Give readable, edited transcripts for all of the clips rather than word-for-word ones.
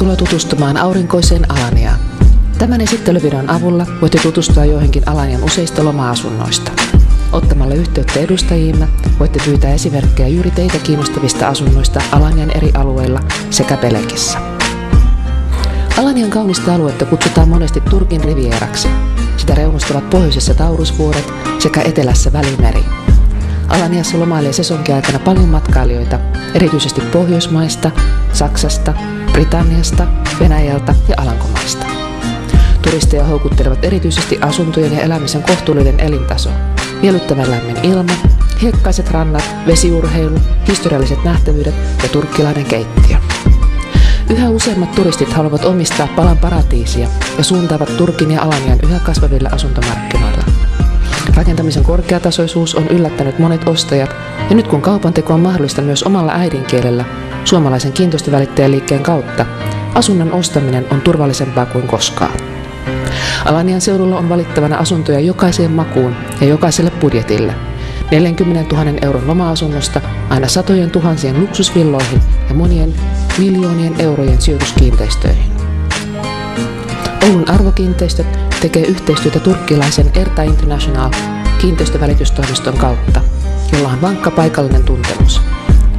Tervetuloa tutustumaan aurinkoiseen Alaniaan. Tämän esittelyvideon avulla voitte tutustua joihinkin Alanian useista loma-asunnoista. Ottamalla yhteyttä edustajiimme voitte pyytää esimerkkejä juuri teitä kiinnostavista asunnoista Alanian eri alueilla sekä Pelekissä. Alanian kaunista aluetta kutsutaan monesti Turkin rivieraksi. Sitä reunustavat pohjoisessa Taurusvuoret sekä etelässä Välimeri. Alaniassa lomailee sesonkiaikana paljon matkailijoita, erityisesti Pohjoismaista, Saksasta, Britanniasta, Venäjältä ja Alankomaista. Turisteja houkuttelevat erityisesti asuntojen ja elämisen kohtuullinen elintaso, miellyttävän lämmin ilma, hiekkaiset rannat, vesiurheilu, historialliset nähtävyydet ja turkkilainen keittiö. Yhä useammat turistit haluavat omistaa palan paratiisia ja suuntaavat Turkin ja Alanian yhä kasvaville asuntomarkkinoilla. Rakentamisen korkeatasoisuus on yllättänyt monet ostajat, ja nyt kun kaupanteko on mahdollista myös omalla äidinkielellä, suomalaisen kiinteistövälittäjäliikkeen kautta, asunnon ostaminen on turvallisempaa kuin koskaan. Alanian seudulla on valittavana asuntoja jokaiseen makuun ja jokaiselle budjetille. 40 000 euron loma-asunnosta aina satojen tuhansien luksusvilloihin ja monien miljoonien eurojen sijoituskiinteistöihin. Oulun Arvokiinteistöt tekee yhteistyötä turkkilaisen Erta International kiinteistövälitystoimiston kautta, jolla on vankka paikallinen tuntemus.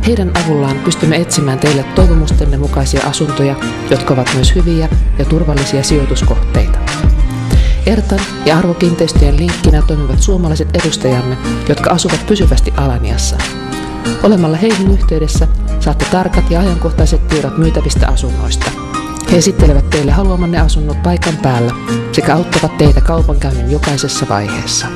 Heidän avullaan pystymme etsimään teille toivomustenne mukaisia asuntoja, jotka ovat myös hyviä ja turvallisia sijoituskohteita. Ertan ja Arvokiinteistöjen linkkinä toimivat suomalaiset edustajamme, jotka asuvat pysyvästi Alaniassa. Olemalla heihin yhteydessä saatte tarkat ja ajankohtaiset tiedot myytävistä asunnoista. He esittelevät teille haluamanne asunnot paikan päällä sekä auttavat teitä kaupankäynnin jokaisessa vaiheessa.